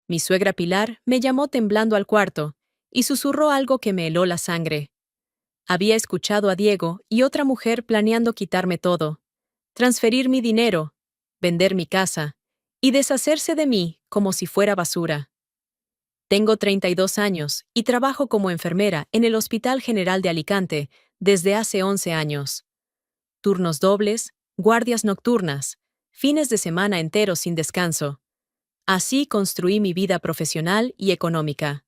Mi suegra Pilar me llamó temblando al cuarto y susurró algo que me heló la sangre. Había escuchado a Diego y otra mujer planeando quitarme todo, transferir mi dinero, vender mi casa y deshacerse de mí como si fuera basura. Tengo 32 años y trabajo como enfermera en el Hospital General de Alicante desde hace 11 años. Turnos dobles, guardias nocturnas, fines de semana enteros sin descanso. Así construí mi vida profesional y económica.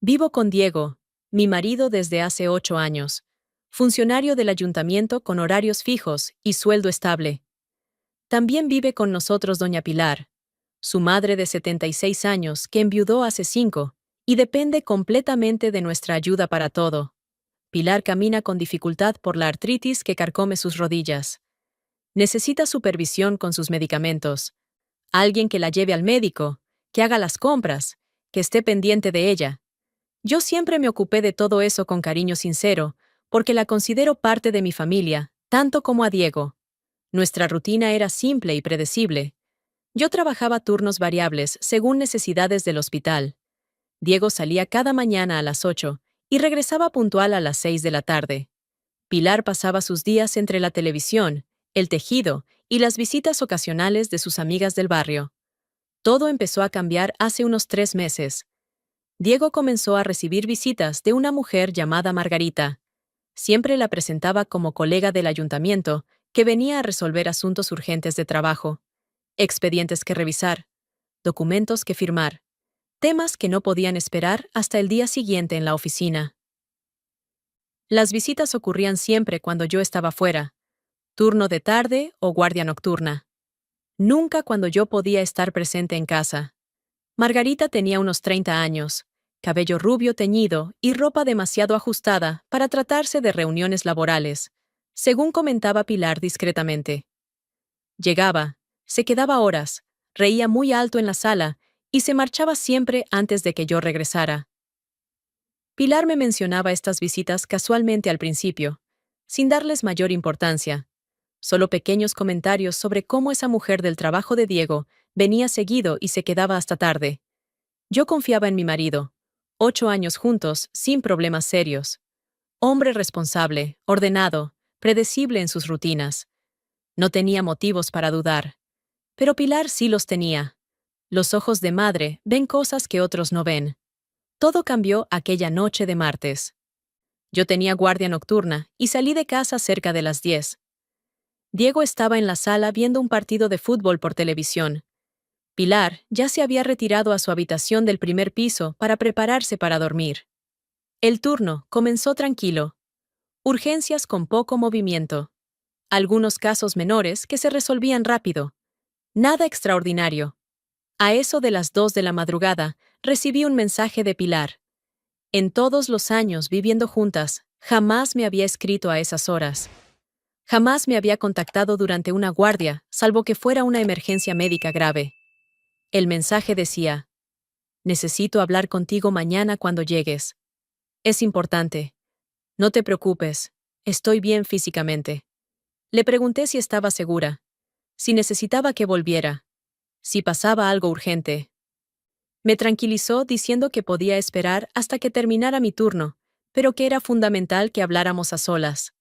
Vivo con Diego, mi marido desde hace 8 años, funcionario del ayuntamiento con horarios fijos y sueldo estable. También vive con nosotros doña Pilar, su madre de 76 años que enviudó hace 5 y depende completamente de nuestra ayuda para todo. Pilar camina con dificultad por la artritis que carcome sus rodillas. Necesita supervisión con sus medicamentos. Alguien que la lleve al médico, que haga las compras, que esté pendiente de ella. Yo siempre me ocupé de todo eso con cariño sincero, porque la considero parte de mi familia, tanto como a Diego. Nuestra rutina era simple y predecible. Yo trabajaba turnos variables según necesidades del hospital. Diego salía cada mañana a las 8 y regresaba puntual a las 6 de la tarde. Pilar pasaba sus días entre la televisión, el tejido y las visitas ocasionales de sus amigas del barrio. Todo empezó a cambiar hace unos 3 meses. Diego comenzó a recibir visitas de una mujer llamada Margarita. Siempre la presentaba como colega del ayuntamiento que venía a resolver asuntos urgentes de trabajo, expedientes que revisar, documentos que firmar, temas que no podían esperar hasta el día siguiente en la oficina. Las visitas ocurrían siempre cuando yo estaba fuera, turno de tarde o guardia nocturna. Nunca cuando yo podía estar presente en casa. Margarita tenía unos 30 años, cabello rubio teñido y ropa demasiado ajustada para tratarse de reuniones laborales, según comentaba Pilar discretamente. Llegaba, se quedaba horas, reía muy alto en la sala y se marchaba siempre antes de que yo regresara. Pilar me mencionaba estas visitas casualmente al principio, sin darles mayor importancia. Solo pequeños comentarios sobre cómo esa mujer del trabajo de Diego venía seguido y se quedaba hasta tarde. Yo confiaba en mi marido. 8 años juntos, sin problemas serios. Hombre responsable, ordenado, predecible en sus rutinas. No tenía motivos para dudar. Pero Pilar sí los tenía. Los ojos de madre ven cosas que otros no ven. Todo cambió aquella noche de martes. Yo tenía guardia nocturna y salí de casa cerca de las 10. Diego estaba en la sala viendo un partido de fútbol por televisión. Pilar ya se había retirado a su habitación del primer piso para prepararse para dormir. El turno comenzó tranquilo. Urgencias con poco movimiento. Algunos casos menores que se resolvían rápido. Nada extraordinario. A eso de las 2 de la madrugada, recibí un mensaje de Pilar. En todos los años viviendo juntas, jamás me había escrito a esas horas. Jamás me había contactado durante una guardia, salvo que fuera una emergencia médica grave. El mensaje decía: necesito hablar contigo mañana cuando llegues. Es importante. No te preocupes, estoy bien físicamente. Le pregunté si estaba segura, si necesitaba que volviera, si pasaba algo urgente. Me tranquilizó diciendo que podía esperar hasta que terminara mi turno, pero que era fundamental que habláramos a solas.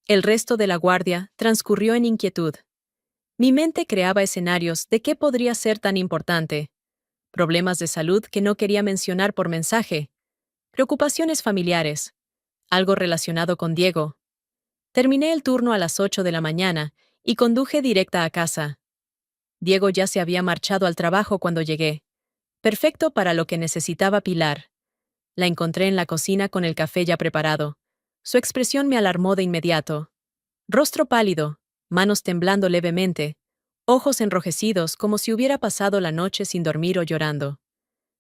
El resto de la guardia transcurrió en inquietud. Mi mente creaba escenarios de qué podría ser tan importante. Problemas de salud que no quería mencionar por mensaje. Preocupaciones familiares. Algo relacionado con Diego. Terminé el turno a las 8 de la mañana y conduje directa a casa. Diego ya se había marchado al trabajo cuando llegué. Perfecto para lo que necesitaba Pilar. La encontré en la cocina con el café ya preparado. Su expresión me alarmó de inmediato. Rostro pálido, manos temblando levemente, ojos enrojecidos como si hubiera pasado la noche sin dormir o llorando.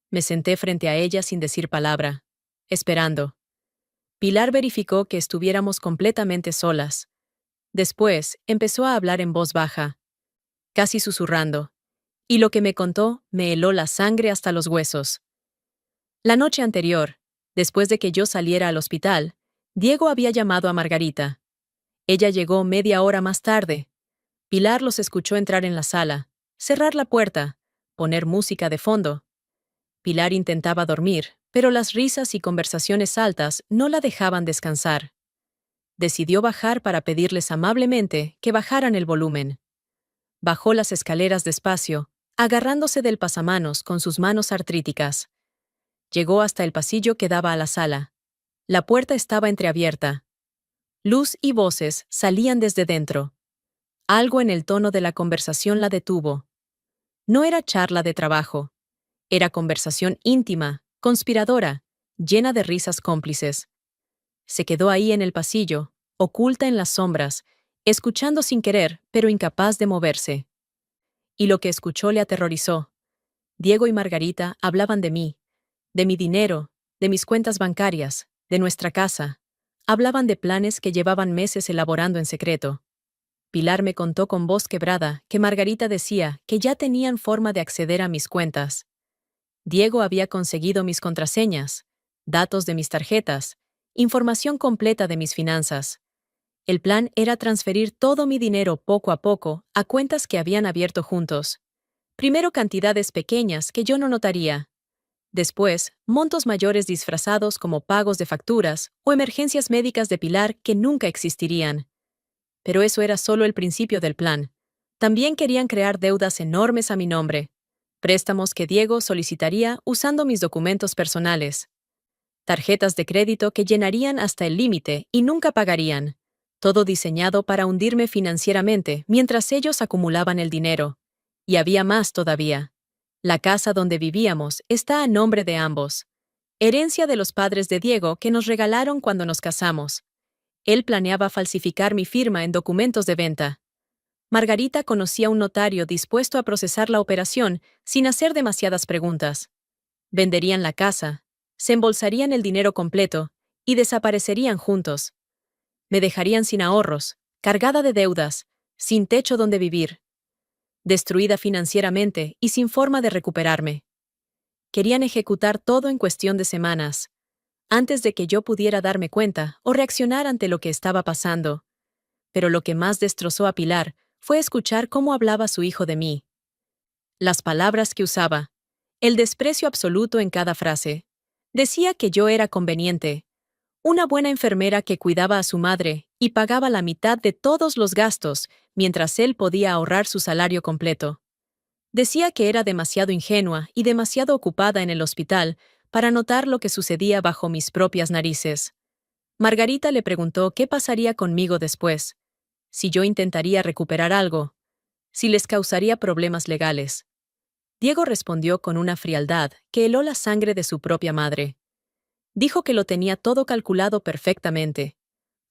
Me senté frente a ella sin decir palabra, esperando. Pilar verificó que estuviéramos completamente solas. Después, empezó a hablar en voz baja, casi susurrando, y lo que me contó me heló la sangre hasta los huesos. La noche anterior, después de que yo saliera al hospital, Diego había llamado a Margarita. Ella llegó media hora más tarde. Pilar los escuchó entrar en la sala, cerrar la puerta, poner música de fondo. Pilar intentaba dormir, pero las risas y conversaciones altas no la dejaban descansar. Decidió bajar para pedirles amablemente que bajaran el volumen. Bajó las escaleras despacio, agarrándose del pasamanos con sus manos artríticas. Llegó hasta el pasillo que daba a la sala. La puerta estaba entreabierta. Luz y voces salían desde dentro. Algo en el tono de la conversación la detuvo. No era charla de trabajo. Era conversación íntima, conspiradora, llena de risas cómplices. Se quedó ahí en el pasillo, oculta en las sombras, escuchando sin querer, pero incapaz de moverse. Y lo que escuchó le aterrorizó. Diego y Margarita hablaban de mí, de mi dinero, de mis cuentas bancarias, de nuestra casa. Hablaban de planes que llevaban meses elaborando en secreto. Pilar me contó con voz quebrada que Margarita decía que ya tenían forma de acceder a mis cuentas. Diego había conseguido mis contraseñas, datos de mis tarjetas, información completa de mis finanzas. El plan era transferir todo mi dinero poco a poco a cuentas que habían abierto juntos. Primero cantidades pequeñas que yo no notaría. Después, montos mayores disfrazados como pagos de facturas o emergencias médicas de Pilar que nunca existirían. Pero eso era solo el principio del plan. También querían crear deudas enormes a mi nombre. Préstamos que Diego solicitaría usando mis documentos personales. Tarjetas de crédito que llenarían hasta el límite y nunca pagarían. Todo diseñado para hundirme financieramente mientras ellos acumulaban el dinero. Y había más todavía. La casa donde vivíamos está a nombre de ambos. Herencia de los padres de Diego que nos regalaron cuando nos casamos. Él planeaba falsificar mi firma en documentos de venta. Margarita conocía a un notario dispuesto a procesar la operación sin hacer demasiadas preguntas. Venderían la casa, se embolsarían el dinero completo y desaparecerían juntos. Me dejarían sin ahorros, cargada de deudas, sin techo donde vivir, destruida financieramente y sin forma de recuperarme. Querían ejecutar todo en cuestión de semanas, antes de que yo pudiera darme cuenta o reaccionar ante lo que estaba pasando. Pero lo que más destrozó a Pilar fue escuchar cómo hablaba su hijo de mí. Las palabras que usaba, el desprecio absoluto en cada frase. Decía que yo era conveniente, una buena enfermera que cuidaba a su madre y pagaba la mitad de todos los gastos, mientras él podía ahorrar su salario completo. Decía que era demasiado ingenua y demasiado ocupada en el hospital para notar lo que sucedía bajo mis propias narices. Margarita le preguntó qué pasaría conmigo después, si yo intentaría recuperar algo, si les causaría problemas legales. Diego respondió con una frialdad que heló la sangre de su propia madre. Dijo que lo tenía todo calculado perfectamente.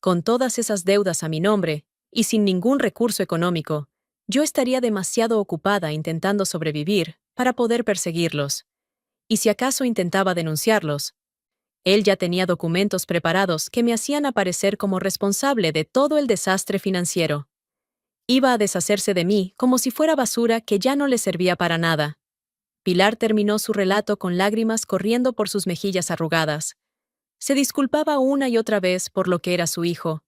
Con todas esas deudas a mi nombre, y sin ningún recurso económico, yo estaría demasiado ocupada intentando sobrevivir para poder perseguirlos. Y si acaso intentaba denunciarlos, él ya tenía documentos preparados que me hacían aparecer como responsable de todo el desastre financiero. Iba a deshacerse de mí como si fuera basura que ya no le servía para nada. Pilar terminó su relato con lágrimas corriendo por sus mejillas arrugadas. Se disculpaba una y otra vez por lo que era su hijo,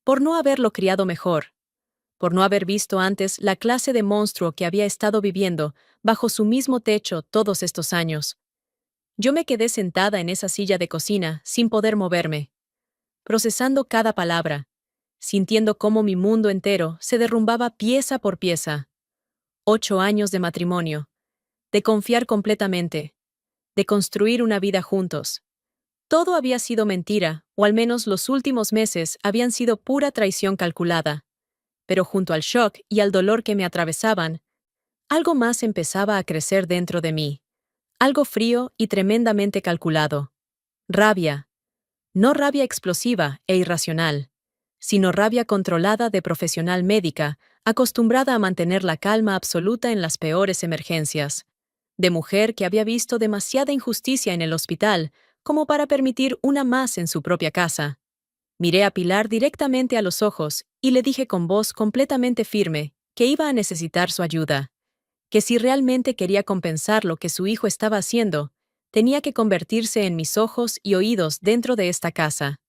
por no haberlo criado mejor, por no haber visto antes la clase de monstruo que había estado viviendo bajo su mismo techo todos estos años. Yo me quedé sentada en esa silla de cocina sin poder moverme, procesando cada palabra, sintiendo cómo mi mundo entero se derrumbaba pieza por pieza. 8 años de matrimonio, de confiar completamente, de construir una vida juntos. Todo había sido mentira, o al menos los últimos meses habían sido pura traición calculada. Pero junto al shock y al dolor que me atravesaban, algo más empezaba a crecer dentro de mí. Algo frío y tremendamente calculado. Rabia. No rabia explosiva e irracional, sino rabia controlada de profesional médica, acostumbrada a mantener la calma absoluta en las peores emergencias. De mujer que había visto demasiada injusticia en el hospital como para permitir una más en su propia casa. Miré a Pilar directamente a los ojos y le dije con voz completamente firme que iba a necesitar su ayuda, que si realmente quería compensar lo que su hijo estaba haciendo, tenía que convertirse en mis ojos y oídos dentro de esta casa,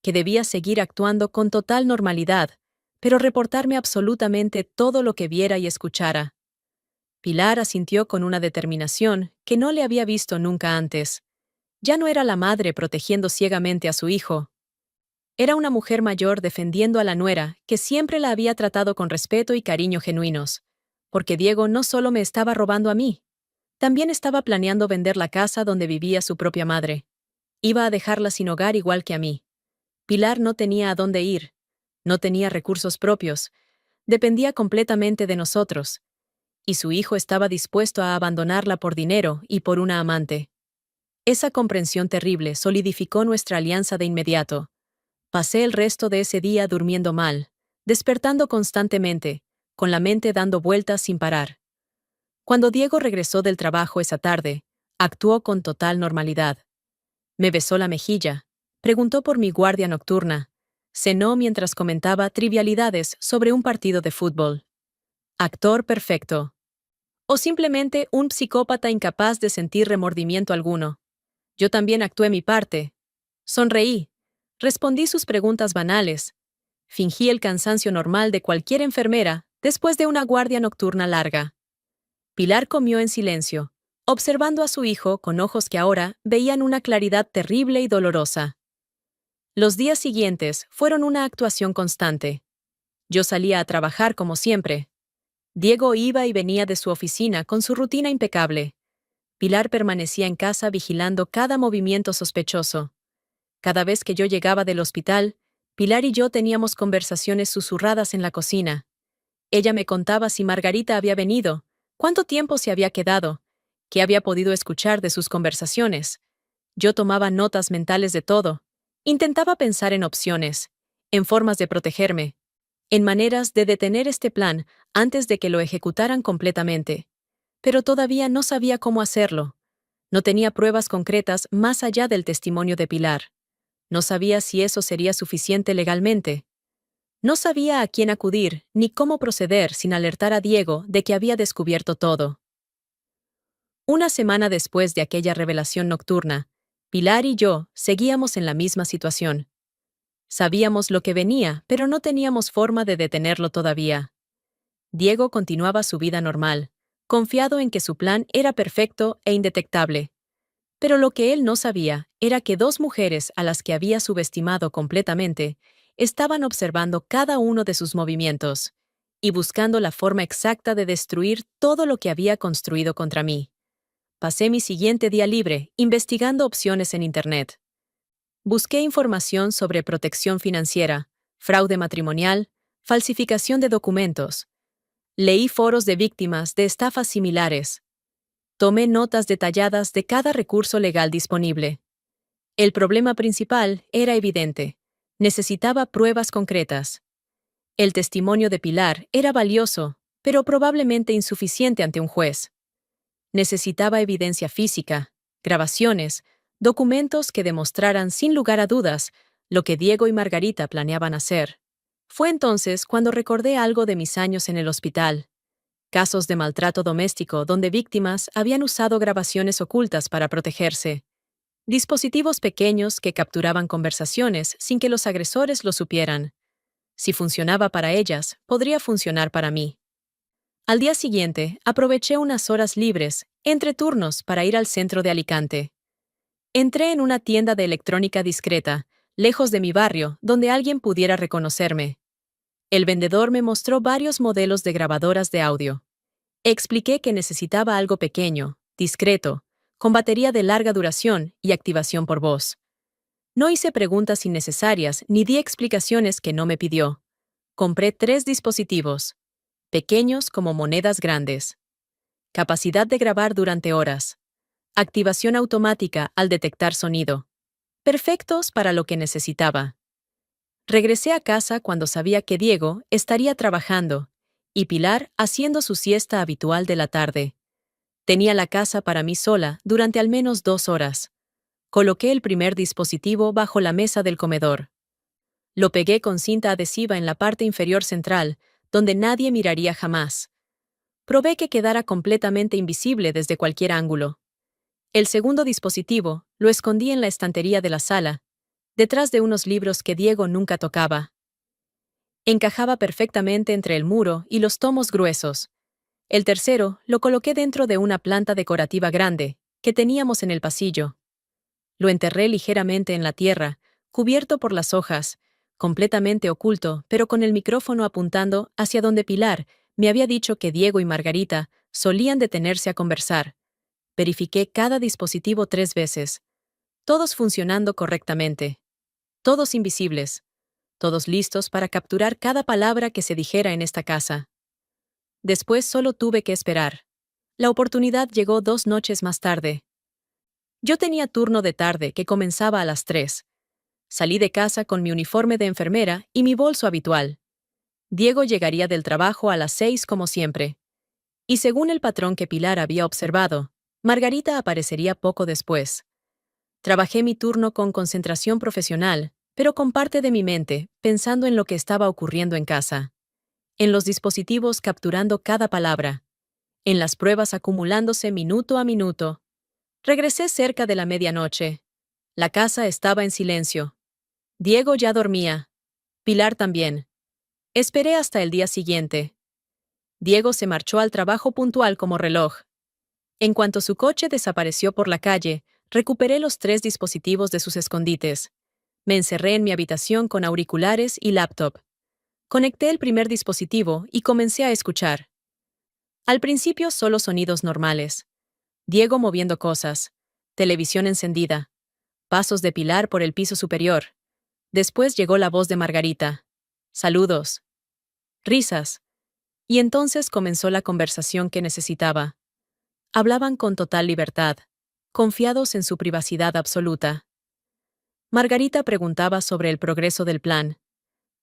que debía seguir actuando con total normalidad, pero reportarme absolutamente todo lo que viera y escuchara. Pilar asintió con una determinación que no le había visto nunca antes. Ya no era la madre protegiendo ciegamente a su hijo. Era una mujer mayor defendiendo a la nuera, que siempre la había tratado con respeto y cariño genuinos. Porque Diego no solo me estaba robando a mí, también estaba planeando vender la casa donde vivía su propia madre. Iba a dejarla sin hogar igual que a mí. Pilar no tenía a dónde ir, no tenía recursos propios, dependía completamente de nosotros, y su hijo estaba dispuesto a abandonarla por dinero y por una amante. Esa comprensión terrible solidificó nuestra alianza de inmediato. Pasé el resto de ese día durmiendo mal, despertando constantemente, con la mente dando vueltas sin parar. Cuando Diego regresó del trabajo esa tarde, actuó con total normalidad. Me besó la mejilla, preguntó por mi guardia nocturna, cenó mientras comentaba trivialidades sobre un partido de fútbol. Actor perfecto. O simplemente un psicópata incapaz de sentir remordimiento alguno. Yo también actué mi parte. Sonreí. Respondí sus preguntas banales. Fingí el cansancio normal de cualquier enfermera después de una guardia nocturna larga. Pilar comió en silencio, observando a su hijo con ojos que ahora veían una claridad terrible y dolorosa. Los días siguientes fueron una actuación constante. Yo salía a trabajar como siempre. Diego iba y venía de su oficina con su rutina impecable. Pilar permanecía en casa vigilando cada movimiento sospechoso. Cada vez que yo llegaba del hospital, Pilar y yo teníamos conversaciones susurradas en la cocina. Ella me contaba si Margarita había venido, cuánto tiempo se había quedado, qué había podido escuchar de sus conversaciones. Yo tomaba notas mentales de todo. Intentaba pensar en opciones, en formas de protegerme, en maneras de detener este plan antes de que lo ejecutaran completamente. Pero todavía no sabía cómo hacerlo. No tenía pruebas concretas más allá del testimonio de Pilar. No sabía si eso sería suficiente legalmente. No sabía a quién acudir ni cómo proceder sin alertar a Diego de que había descubierto todo. Una semana después de aquella revelación nocturna, Pilar y yo seguíamos en la misma situación. Sabíamos lo que venía, pero no teníamos forma de detenerlo todavía. Diego continuaba su vida normal, confiado en que su plan era perfecto e indetectable. Pero lo que él no sabía era que dos mujeres a las que había subestimado completamente estaban observando cada uno de sus movimientos y buscando la forma exacta de destruir todo lo que había construido contra mí. Pasé mi siguiente día libre investigando opciones en Internet. Busqué información sobre protección financiera, fraude matrimonial, falsificación de documentos. Leí foros de víctimas de estafas similares. Tomé notas detalladas de cada recurso legal disponible. El problema principal era evidente. Necesitaba pruebas concretas. El testimonio de Pilar era valioso, pero probablemente insuficiente ante un juez. Necesitaba evidencia física, grabaciones, documentos que demostraran sin lugar a dudas lo que Diego y Margarita planeaban hacer. Fue entonces cuando recordé algo de mis años en el hospital. Casos de maltrato doméstico donde víctimas habían usado grabaciones ocultas para protegerse. Dispositivos pequeños que capturaban conversaciones sin que los agresores lo supieran. Si funcionaba para ellas, podría funcionar para mí. Al día siguiente, aproveché unas horas libres, entre turnos, para ir al centro de Alicante. Entré en una tienda de electrónica discreta, lejos de mi barrio, donde alguien pudiera reconocerme. El vendedor me mostró varios modelos de grabadoras de audio. Expliqué que necesitaba algo pequeño, discreto, con batería de larga duración y activación por voz. No hice preguntas innecesarias ni di explicaciones que no me pidió. Compré 3 dispositivos, pequeños como monedas grandes. Capacidad de grabar durante horas. Activación automática al detectar sonido. Perfectos para lo que necesitaba. Regresé a casa cuando sabía que Diego estaría trabajando y Pilar haciendo su siesta habitual de la tarde. Tenía la casa para mí sola durante al menos 2 horas. Coloqué el primer dispositivo bajo la mesa del comedor. Lo pegué con cinta adhesiva en la parte inferior central, donde nadie miraría jamás. Probé que quedara completamente invisible desde cualquier ángulo. El segundo dispositivo lo escondí en la estantería de la sala, detrás de unos libros que Diego nunca tocaba. Encajaba perfectamente entre el muro y los tomos gruesos. El tercero lo coloqué dentro de una planta decorativa grande que teníamos en el pasillo. Lo enterré ligeramente en la tierra, cubierto por las hojas, completamente oculto, pero con el micrófono apuntando hacia donde Pilar me había dicho que Diego y Margarita solían detenerse a conversar. Verifiqué cada dispositivo 3 veces. Todos funcionando correctamente. Todos invisibles. Todos listos para capturar cada palabra que se dijera en esta casa. Después solo tuve que esperar. La oportunidad llegó 2 noches más tarde. Yo tenía turno de tarde que comenzaba a las 3. Salí de casa con mi uniforme de enfermera y mi bolso habitual. Diego llegaría del trabajo a las 6 como siempre. Y según el patrón que Pilar había observado, Margarita aparecería poco después. Trabajé mi turno con concentración profesional, pero con parte de mi mente, pensando en lo que estaba ocurriendo en casa. En los dispositivos capturando cada palabra. En las pruebas acumulándose minuto a minuto. Regresé cerca de la medianoche. La casa estaba en silencio. Diego ya dormía. Pilar también. Esperé hasta el día siguiente. Diego se marchó al trabajo puntual como reloj. En cuanto su coche desapareció por la calle, recuperé los 3 dispositivos de sus escondites. Me encerré en mi habitación con auriculares y laptop. Conecté el primer dispositivo y comencé a escuchar. Al principio solo sonidos normales. Diego moviendo cosas. Televisión encendida. Pasos de Pilar por el piso superior. Después llegó la voz de Margarita. Saludos. Risas. Y entonces comenzó la conversación que necesitaba. Hablaban con total libertad, confiados en su privacidad absoluta. Margarita preguntaba sobre el progreso del plan.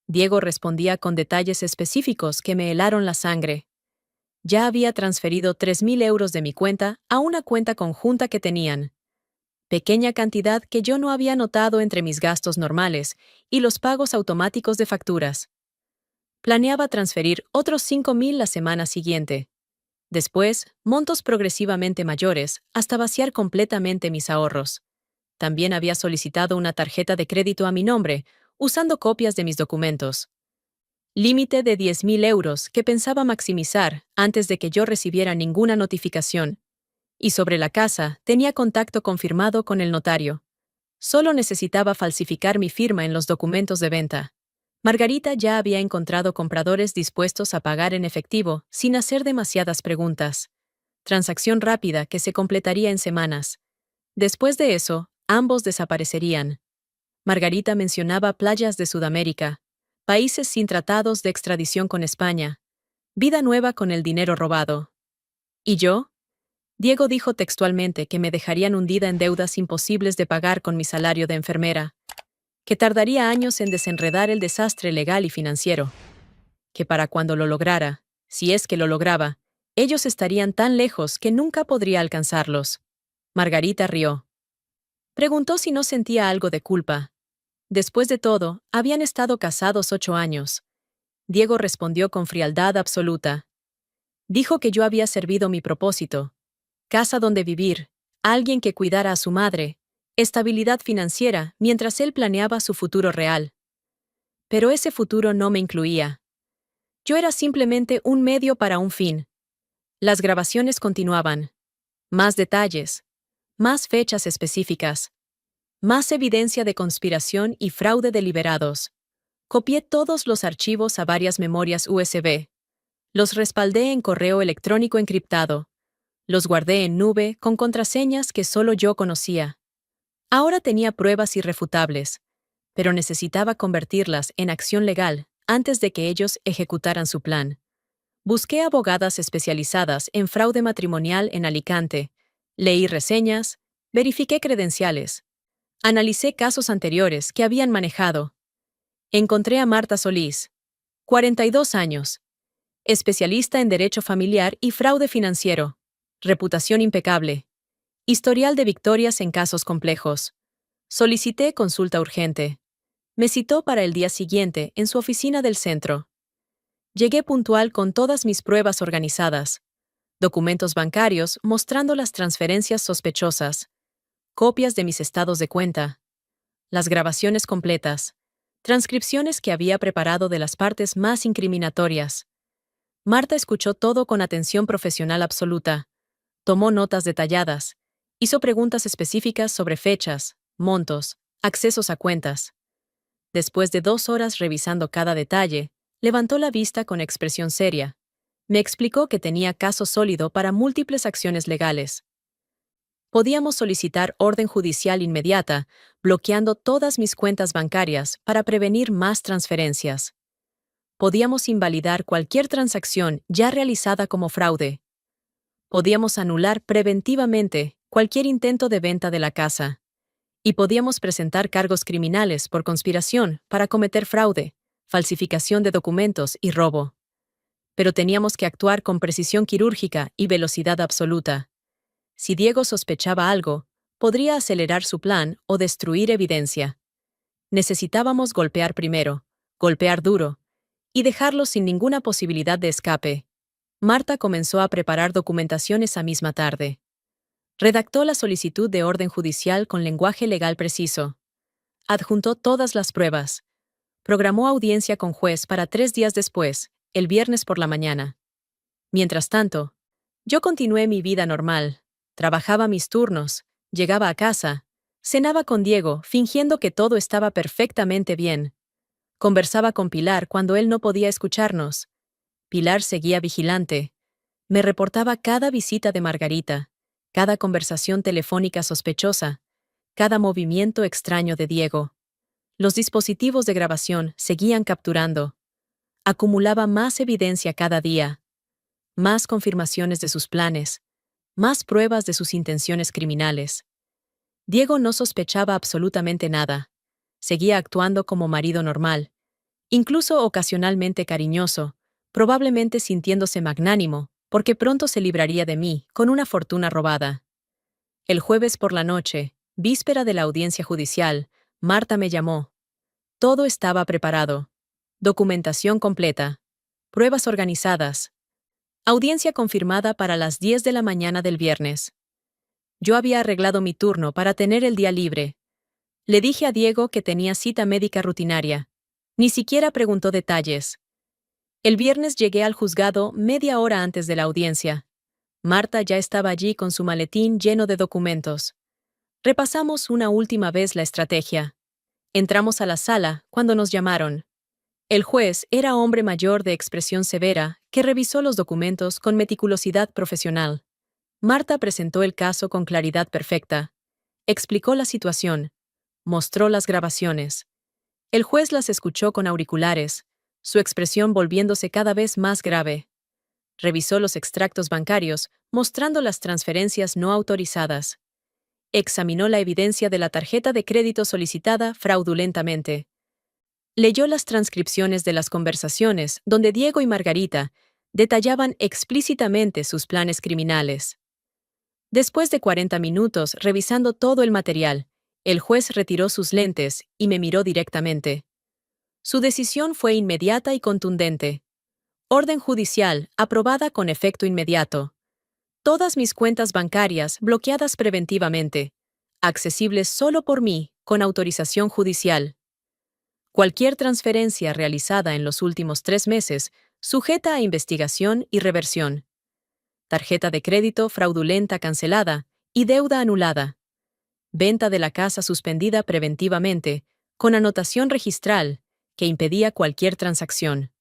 Diego respondía con detalles específicos que me helaron la sangre. Ya había transferido 3.000 euros de mi cuenta a una cuenta conjunta que tenían. Pequeña cantidad que yo no había notado entre mis gastos normales y los pagos automáticos de facturas. Planeaba transferir otros 5.000 la semana siguiente. Después, montos progresivamente mayores, hasta vaciar completamente mis ahorros. También había solicitado una tarjeta de crédito a mi nombre, usando copias de mis documentos. Límite de 10.000 euros que pensaba maximizar antes de que yo recibiera ninguna notificación. Y sobre la casa, tenía contacto confirmado con el notario. Solo necesitaba falsificar mi firma en los documentos de venta. Margarita ya había encontrado compradores dispuestos a pagar en efectivo sin hacer demasiadas preguntas. Transacción rápida que se completaría en semanas. Después de eso, ambos desaparecerían. Margarita mencionaba playas de Sudamérica, países sin tratados de extradición con España, vida nueva con el dinero robado. ¿Y yo? Diego dijo textualmente que me dejarían hundida en deudas imposibles de pagar con mi salario de enfermera, que tardaría años en desenredar el desastre legal y financiero, que para cuando lo lograra, si es que lo lograba, ellos estarían tan lejos que nunca podría alcanzarlos. Margarita rió. Preguntó si no sentía algo de culpa. Después de todo, habían estado casados 8 años. Diego respondió con frialdad absoluta. Dijo que yo había servido mi propósito. Casa donde vivir, alguien que cuidara a su madre, estabilidad financiera mientras él planeaba su futuro real. Pero ese futuro no me incluía. Yo era simplemente un medio para un fin. Las grabaciones continuaban. Más detalles. Más fechas específicas. Más evidencia de conspiración y fraude deliberados. Copié todos los archivos a varias memorias USB. Los respaldé en correo electrónico encriptado. Los guardé en nube con contraseñas que solo yo conocía. Ahora tenía pruebas irrefutables, pero necesitaba convertirlas en acción legal antes de que ellos ejecutaran su plan. Busqué abogadas especializadas en fraude matrimonial en Alicante, leí reseñas, verifiqué credenciales, analicé casos anteriores que habían manejado. Encontré a Marta Solís, 42 años, especialista en derecho familiar y fraude financiero, reputación impecable, historial de victorias en casos complejos. Solicité consulta urgente. Me citó para el día siguiente en su oficina del centro. Llegué puntual con todas mis pruebas organizadas, documentos bancarios mostrando las transferencias sospechosas, copias de mis estados de cuenta, las grabaciones completas, transcripciones que había preparado de las partes más incriminatorias. Marta escuchó todo con atención profesional absoluta. Tomó notas detalladas. Hizo preguntas específicas sobre fechas, montos, accesos a cuentas. Después de 2 horas revisando cada detalle, levantó la vista con expresión seria. Me explicó que tenía caso sólido para múltiples acciones legales. Podíamos solicitar orden judicial inmediata, bloqueando todas mis cuentas bancarias para prevenir más transferencias. Podíamos invalidar cualquier transacción ya realizada como fraude. Podíamos anular preventivamente cualquier intento de venta de la casa. Y podíamos presentar cargos criminales por conspiración para cometer fraude, falsificación de documentos y robo. Pero teníamos que actuar con precisión quirúrgica y velocidad absoluta. Si Diego sospechaba algo, podría acelerar su plan o destruir evidencia. Necesitábamos golpear primero, golpear duro, y dejarlo sin ninguna posibilidad de escape. Marta comenzó a preparar documentación esa misma tarde. Redactó la solicitud de orden judicial con lenguaje legal preciso. Adjuntó todas las pruebas. Programó audiencia con juez para 3 días después, el viernes por la mañana. Mientras tanto, yo continué mi vida normal. Trabajaba mis turnos, llegaba a casa, cenaba con Diego, fingiendo que todo estaba perfectamente bien. Conversaba con Pilar cuando él no podía escucharnos. Pilar seguía vigilante. Me reportaba cada visita de Margarita, cada conversación telefónica sospechosa, cada movimiento extraño de Diego. Los dispositivos de grabación seguían capturando. Acumulaba más evidencia cada día, más confirmaciones de sus planes, más pruebas de sus intenciones criminales. Diego no sospechaba absolutamente nada. Seguía actuando como marido normal, incluso ocasionalmente cariñoso, probablemente sintiéndose magnánimo, porque pronto se libraría de mí con una fortuna robada. El jueves por la noche, víspera de la audiencia judicial, Marta me llamó. Todo estaba preparado. Documentación completa. Pruebas organizadas. Audiencia confirmada para las 10 de la mañana del viernes. Yo había arreglado mi turno para tener el día libre. Le dije a Diego que tenía cita médica rutinaria. Ni siquiera preguntó detalles. El viernes llegué al juzgado media hora antes de la audiencia. Marta ya estaba allí con su maletín lleno de documentos. Repasamos una última vez la estrategia. Entramos a la sala cuando nos llamaron. El juez era hombre mayor de expresión severa que revisó los documentos con meticulosidad profesional. Marta presentó el caso con claridad perfecta. Explicó la situación. Mostró las grabaciones. El juez las escuchó con auriculares, su expresión volviéndose cada vez más grave. Revisó los extractos bancarios, mostrando las transferencias no autorizadas. Examinó la evidencia de la tarjeta de crédito solicitada fraudulentamente. Leyó las transcripciones de las conversaciones donde Diego y Margarita detallaban explícitamente sus planes criminales. Después de 40 minutos revisando todo el material, el juez retiró sus lentes y me miró directamente. Su decisión fue inmediata y contundente. Orden judicial, aprobada con efecto inmediato. Todas mis cuentas bancarias bloqueadas preventivamente, accesibles solo por mí, con autorización judicial. Cualquier transferencia realizada en los últimos 3 meses, sujeta a investigación y reversión. Tarjeta de crédito fraudulenta cancelada y deuda anulada. Venta de la casa suspendida preventivamente, con anotación registral, que impedía cualquier transacción.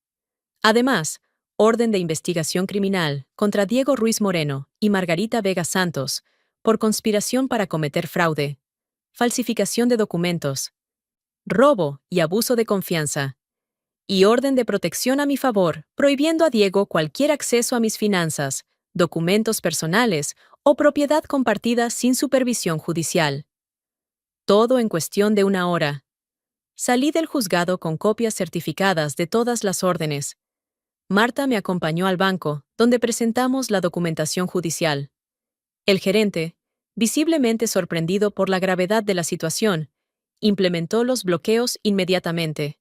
Además, orden de investigación criminal contra Diego Ruiz Moreno y Margarita Vega Santos, por conspiración para cometer fraude, falsificación de documentos, robo y abuso de confianza. Y orden de protección a mi favor, prohibiendo a Diego cualquier acceso a mis finanzas, documentos personales o propiedad compartida sin supervisión judicial. Todo en cuestión de 1 hora. Salí del juzgado con copias certificadas de todas las órdenes. Marta me acompañó al banco, donde presentamos la documentación judicial. El gerente, visiblemente sorprendido por la gravedad de la situación, implementó los bloqueos inmediatamente.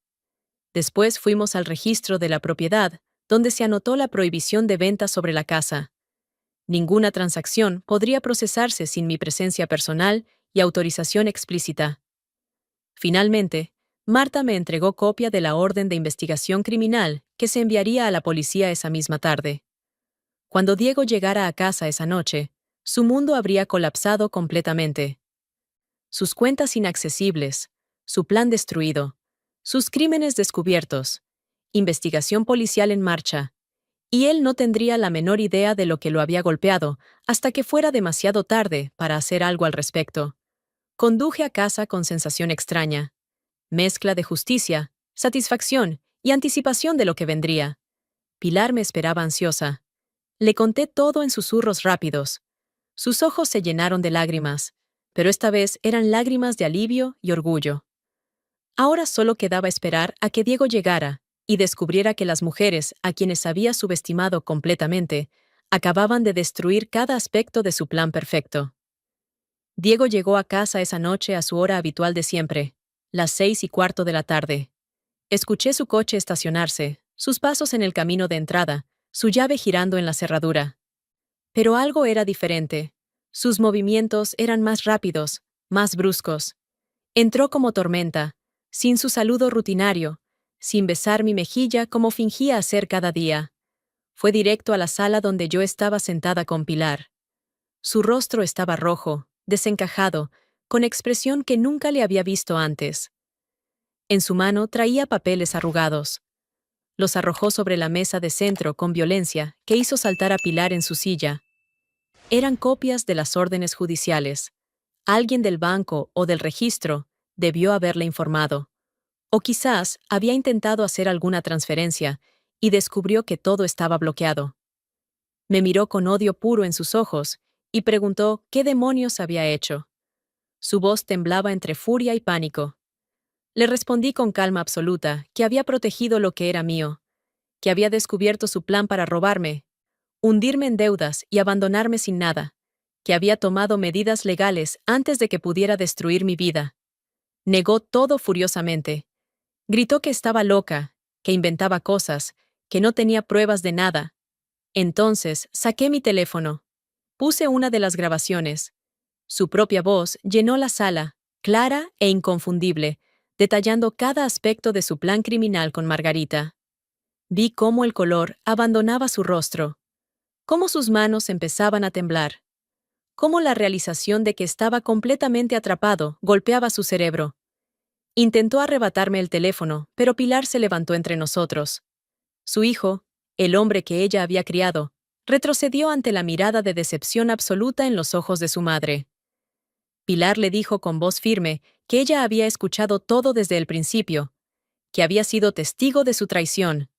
Después fuimos al registro de la propiedad, donde se anotó la prohibición de venta sobre la casa. Ninguna transacción podría procesarse sin mi presencia personal y autorización explícita. Finalmente, Marta me entregó copia de la orden de investigación criminal que se enviaría a la policía esa misma tarde. Cuando Diego llegara a casa esa noche, su mundo habría colapsado completamente. Sus cuentas inaccesibles, su plan destruido, sus crímenes descubiertos, investigación policial en marcha, y él no tendría la menor idea de lo que lo había golpeado hasta que fuera demasiado tarde para hacer algo al respecto. Conduje a casa con sensación extraña, mezcla de justicia, satisfacción y anticipación de lo que vendría. Pilar me esperaba ansiosa. Le conté todo en susurros rápidos. Sus ojos se llenaron de lágrimas, pero esta vez eran lágrimas de alivio y orgullo. Ahora solo quedaba esperar a que Diego llegara y descubriera que las mujeres, a quienes había subestimado completamente, acababan de destruir cada aspecto de su plan perfecto. Diego llegó a casa esa noche a su hora habitual de siempre, las 6:15 de la tarde. Escuché su coche estacionarse, sus pasos en el camino de entrada, su llave girando en la cerradura. Pero algo era diferente. Sus movimientos eran más rápidos, más bruscos. Entró como tormenta, sin su saludo rutinario, sin besar mi mejilla como fingía hacer cada día. Fue directo a la sala donde yo estaba sentada con Pilar. Su rostro estaba rojo, desencajado, con expresión que nunca le había visto antes. En su mano traía papeles arrugados. Los arrojó sobre la mesa de centro con violencia, que hizo saltar a Pilar en su silla. Eran copias de las órdenes judiciales. Alguien del banco o del registro debió haberle informado. O quizás había intentado hacer alguna transferencia y descubrió que todo estaba bloqueado. Me miró con odio puro en sus ojos y preguntó qué demonios había hecho. Su voz temblaba entre furia y pánico. Le respondí con calma absoluta que había protegido lo que era mío, que había descubierto su plan para robarme, hundirme en deudas y abandonarme sin nada, que había tomado medidas legales antes de que pudiera destruir mi vida. Negó todo furiosamente. Gritó que estaba loca, que inventaba cosas, que no tenía pruebas de nada. Entonces saqué mi teléfono. Puse una de las grabaciones. Su propia voz llenó la sala, clara e inconfundible, detallando cada aspecto de su plan criminal con Margarita. Vi cómo el color abandonaba su rostro, cómo sus manos empezaban a temblar, cómo la realización de que estaba completamente atrapado golpeaba su cerebro. Intentó arrebatarme el teléfono, pero Pilar se levantó entre nosotros. Su hijo, el hombre que ella había criado, retrocedió ante la mirada de decepción absoluta en los ojos de su madre. Pilar le dijo con voz firme que ella había escuchado todo desde el principio, que había sido testigo de su traición,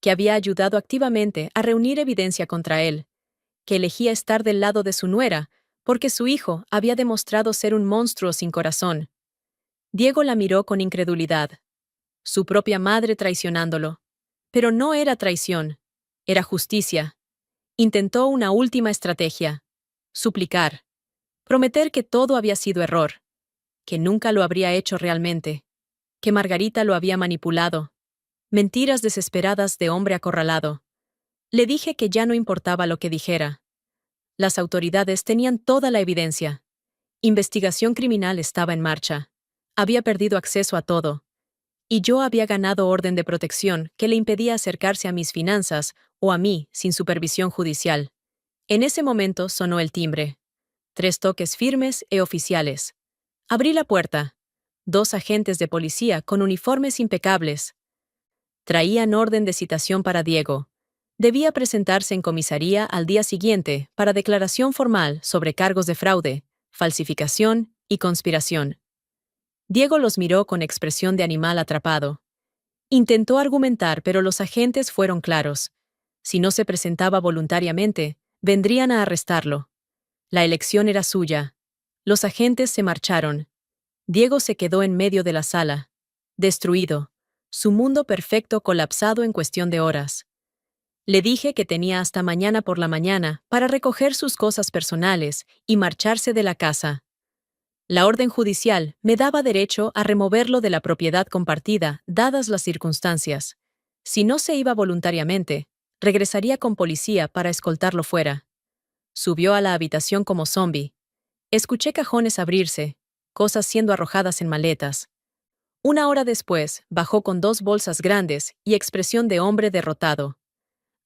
que había ayudado activamente a reunir evidencia contra él, que elegía estar del lado de su nuera porque su hijo había demostrado ser un monstruo sin corazón. Diego la miró con incredulidad. Su propia madre traicionándolo. Pero no era traición, era justicia. Intentó una última estrategia. Suplicar. Prometer que todo había sido error, que nunca lo habría hecho realmente, que Margarita lo había manipulado. Mentiras desesperadas de hombre acorralado. Le dije que ya no importaba lo que dijera. Las autoridades tenían toda la evidencia. Investigación criminal estaba en marcha. Había perdido acceso a todo. Y yo había ganado orden de protección que le impedía acercarse a mis finanzas o a mí sin supervisión judicial. En ese momento sonó el timbre. 3 toques firmes e oficiales. Abrí la puerta. 2 agentes de policía con uniformes impecables. Traían orden de citación para Diego. Debía presentarse en comisaría al día siguiente para declaración formal sobre cargos de fraude, falsificación y conspiración. Diego los miró con expresión de animal atrapado. Intentó argumentar, pero los agentes fueron claros. Si no se presentaba voluntariamente, vendrían a arrestarlo. La elección era suya. Los agentes se marcharon. Diego se quedó en medio de la sala, destruido, su mundo perfecto colapsado en cuestión de horas. Le dije que tenía hasta mañana por la mañana para recoger sus cosas personales y marcharse de la casa. La orden judicial me daba derecho a removerlo de la propiedad compartida, dadas las circunstancias. Si no se iba voluntariamente, regresaría con policía para escoltarlo fuera. Subió a la habitación como zombi. Escuché cajones abrirse, cosas siendo arrojadas en maletas. Una hora después, bajó con 2 bolsas grandes y expresión de hombre derrotado.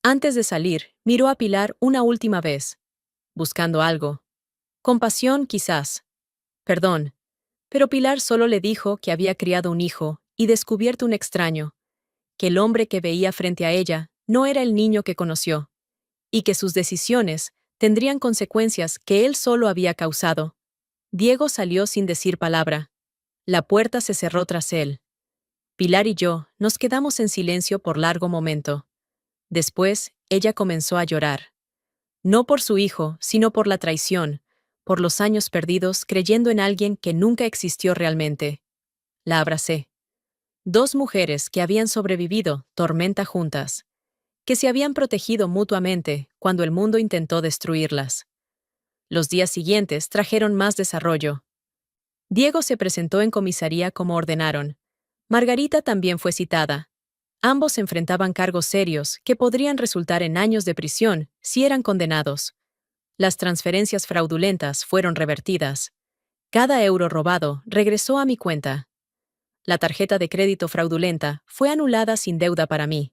Antes de salir, miró a Pilar una última vez, buscando algo. Compasión, quizás. Perdón. Pero Pilar solo le dijo que había criado un hijo y descubierto un extraño, que el hombre que veía frente a ella no era el niño que conoció, y que sus decisiones tendrían consecuencias que él solo había causado. Diego salió sin decir palabra. La puerta se cerró tras él. Pilar y yo nos quedamos en silencio por largo momento. Después, ella comenzó a llorar. No por su hijo, sino por la traición, por los años perdidos creyendo en alguien que nunca existió realmente. La abracé. 2 mujeres que habían sobrevivido tormenta juntas, que se habían protegido mutuamente cuando el mundo intentó destruirlas. Los días siguientes trajeron más desarrollo. Diego se presentó en comisaría como ordenaron. Margarita también fue citada. Ambos enfrentaban cargos serios que podrían resultar en años de prisión si eran condenados. Las transferencias fraudulentas fueron revertidas. Cada euro robado regresó a mi cuenta. La tarjeta de crédito fraudulenta fue anulada sin deuda para mí.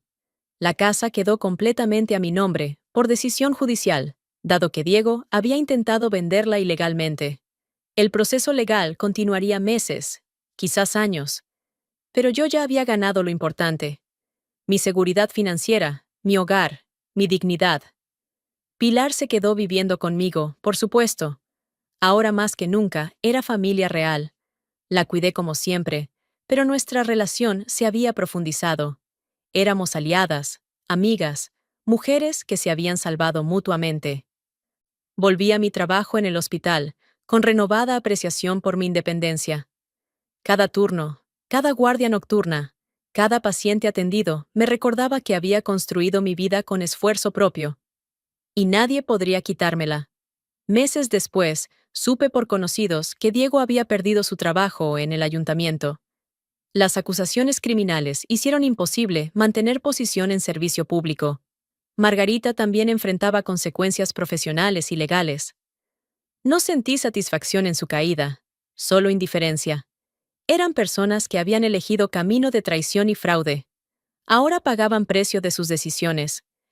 La casa quedó completamente a mi nombre, por decisión judicial, dado que Diego había intentado venderla ilegalmente. El proceso legal continuaría meses, quizás años. Pero yo ya había ganado lo importante. Mi seguridad financiera, mi hogar, mi dignidad. Pilar se quedó viviendo conmigo, por supuesto. Ahora más que nunca, era familia real. La cuidé como siempre, pero nuestra relación se había profundizado. Éramos aliadas, amigas, mujeres que se habían salvado mutuamente. Volví a mi trabajo en el hospital, con renovada apreciación por mi independencia. Cada turno, cada guardia nocturna, cada paciente atendido me recordaba que había construido mi vida con esfuerzo propio. Y nadie podría quitármela. Meses después, supe por conocidos que Diego había perdido su trabajo en el ayuntamiento. Las acusaciones criminales hicieron imposible mantener posición en servicio público. Margarita también enfrentaba consecuencias profesionales y legales. No sentí satisfacción en su caída, solo indiferencia. Eran personas que habían elegido camino de traición y fraude. Ahora pagaban precio de sus decisiones.